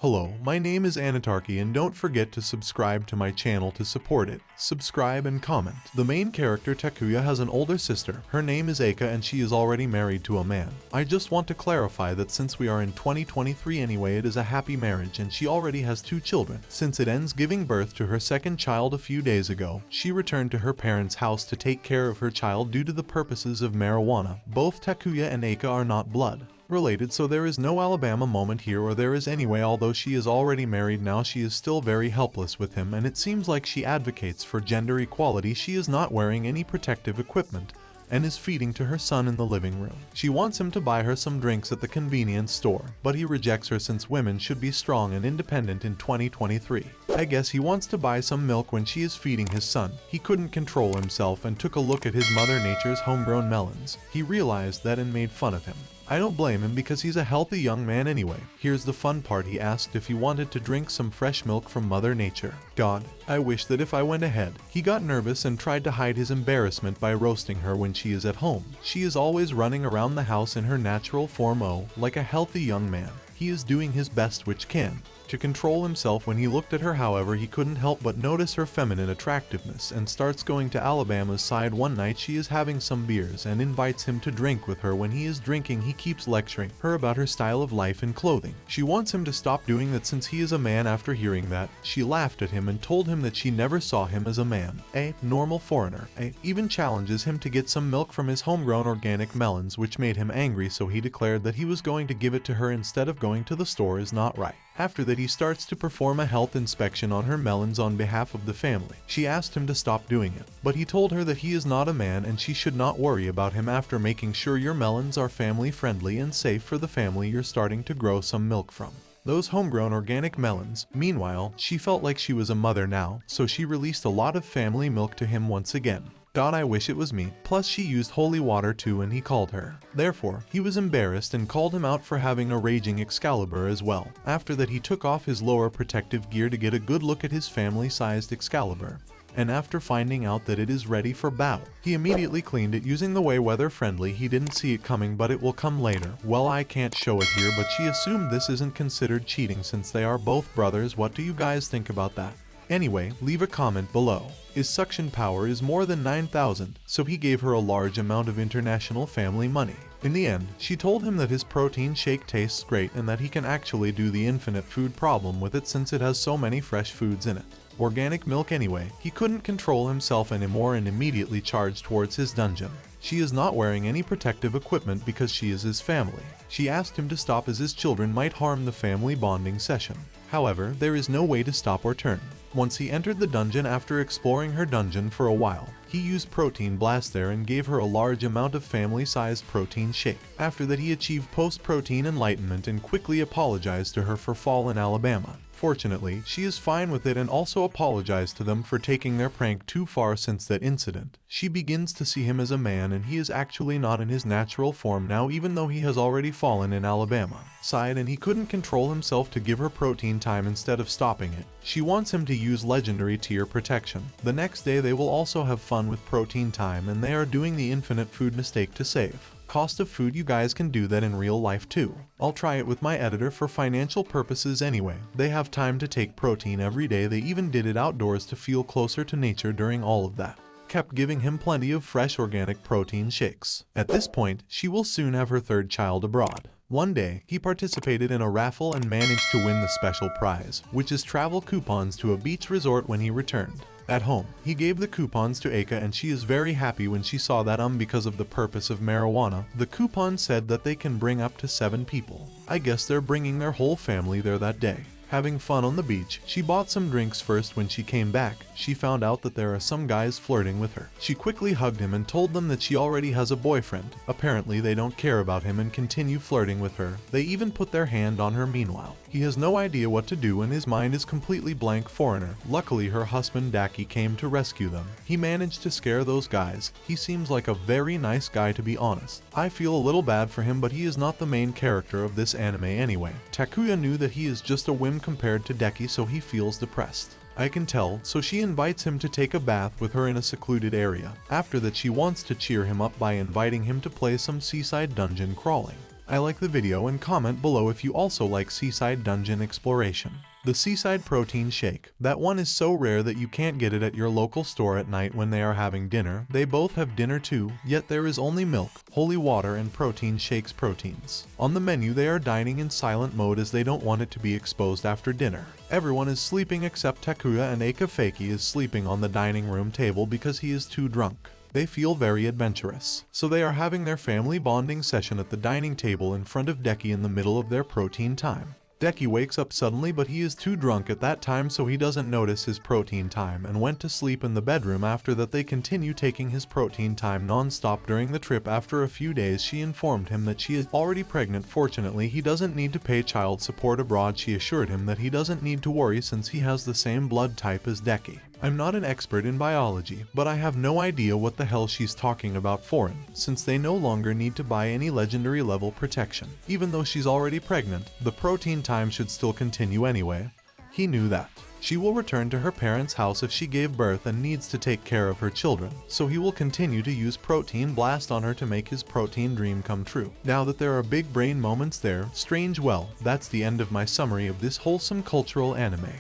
Hello, my name is Anitarky and don't forget to subscribe to my channel to support it. Subscribe and comment. The main character Takuya has an older sister. Her name is Aika and she is already married to a man. I just want to clarify that since we are in 2023 anyway, it is a happy marriage and she already has 2 children. Since it ends giving birth to her second child a few days ago, she returned to her parents' house to take care of her child due to the purposes of marijuana. Both Takuya and Aika are not blood related, so there is no Alabama moment here, or there is anyway. Although she is already married now, she is still very helpless with him, and it seems like she advocates for gender equality. She is not wearing any protective equipment and is feeding to her son in the living room. She wants him to buy her some drinks at the convenience store, but he rejects her since women should be strong and independent in 2023. I guess he wants to buy some milk when she is feeding his son. He couldn't control himself and took a look at his Mother Nature's homegrown melons. He realized that and made fun of him. I don't blame him because he's a healthy young man anyway. Here's the fun part: he asked if he wanted to drink some fresh milk from Mother Nature. God, I wish that if I went ahead. He got nervous and tried to hide his embarrassment by roasting her when she is at home. She is always running around the house in her natural form, like a healthy young man. He is doing his best which can to control himself. When he looked at her, however, he couldn't help but notice her feminine attractiveness and starts going to Alabama's side. One night she is having some beers and invites him to drink with her. When he is drinking, he keeps lecturing her about her style of life and clothing. She wants him to stop doing that since he is a man. After hearing that, she laughed at him and told him that she never saw him as a man, a normal foreigner. Even challenges him to get some milk from his homegrown organic melons, which made him angry, so he declared that he was going to give it to her instead of going to the store. Is not right. After that, he starts to perform a health inspection on her melons on behalf of the family. She asked him to stop doing it, but he told her that he is not a man and she should not worry about him. After making sure your melons are family friendly and safe for the family you're starting to grow some milk from, those homegrown organic melons. Meanwhile, she felt like she was a mother now, so she released a lot of family milk to him once again. God, I wish it was me. Plus she used holy water too when he called her. Therefore, he was embarrassed and called him out for having a raging Excalibur as well. After that, he took off his lower protective gear to get a good look at his family-sized Excalibur. And after finding out that it is ready for battle, he immediately cleaned it using the way weather friendly. He didn't see it coming, but it will come later. Well, I can't show it here, but she assumed this isn't considered cheating since they are both brothers. What do you guys think about that? Anyway, leave a comment below. His suction power is more than 9,000, so he gave her a large amount of international family money. In the end, she told him that his protein shake tastes great and that he can actually do the infinite food problem with it since it has so many fresh foods in it. Organic milk anyway. He couldn't control himself anymore and immediately charged towards his dungeon. She is not wearing any protective equipment because she is his family. She asked him to stop as his children might harm the family bonding session. However, there is no way to stop or turn. Once he entered the dungeon, after exploring her dungeon for a while, he used Protein Blast there and gave her a large amount of family-sized protein shake. After that, he achieved post-protein enlightenment and quickly apologized to her for fallen Alabama. Fortunately, she is fine with it and also apologized to them for taking their prank too far. Since that incident, she begins to see him as a man and he is actually not in his natural form now, even though he has already fallen in Alabama side and he couldn't control himself to give her protein time instead of stopping it. She wants him to use legendary tier protection. The next day they will also have fun with protein time and they are doing the infinite food mistake to save cost of food. You guys can do that in real life too. I'll try it with my editor for financial purposes anyway. They have time to take protein every day. They even did it outdoors to feel closer to nature during all of that. Kept giving him plenty of fresh organic protein shakes. At this point, she will soon have her 3rd child abroad. One day, he participated in a raffle and managed to win the special prize, which is travel coupons to a beach resort when he returned. At home, he gave the coupons to Aika and she is very happy when she saw that because of the purpose of marijuana, the coupon said that they can bring up to 7 people. I guess they're bringing their whole family there that day. Having fun on the beach, she bought some drinks first. When she came back, she found out that there are some guys flirting with her. She quickly hugged him and told them that she already has a boyfriend. Apparently they don't care about him and continue flirting with her. They even put their hand on her. Meanwhile, he has no idea what to do and his mind is completely blank. Foreigner. Luckily her husband Daki came to rescue them. He managed to scare those guys. He seems like a very nice guy, to be honest. I feel a little bad for him, but he is not the main character of this anime anyway. Takuya knew that he is just a whim compared to Deki, so he feels depressed. I can tell, so she invites him to take a bath with her in a secluded area. After that, she wants to cheer him up by inviting him to play some seaside dungeon crawling. I like the video and comment below if you also like seaside dungeon exploration. The seaside protein shake. That one is so rare that you can't get it at your local store at night when they are having dinner. They both have dinner too, yet there is only milk, holy water and protein shakes proteins. On the menu they are dining in silent mode as they don't want it to be exposed after dinner. Everyone is sleeping except Takuya, and Aika Fakey is sleeping on the dining room table because he is too drunk. They feel very adventurous, so they are having their family bonding session at the dining table in front of Deki in the middle of their protein time. Deki wakes up suddenly, but he is too drunk at that time, so he doesn't notice his protein time and went to sleep in the bedroom. After that they continue taking his protein time non-stop during the trip. After a few days she informed him that she is already pregnant. Fortunately he doesn't need to pay child support abroad. She assured him that he doesn't need to worry since he has the same blood type as Deki. I'm not an expert in biology, but I have no idea what the hell she's talking about foreign, since they no longer need to buy any legendary level protection. Even though she's already pregnant, the protein time should still continue anyway. He knew that. She will return to her parents' house if she gave birth and needs to take care of her children, so he will continue to use protein blast on her to make his protein dream come true. Now that there are big brain moments there, strange. Well, that's the end of my summary of this wholesome cultural anime.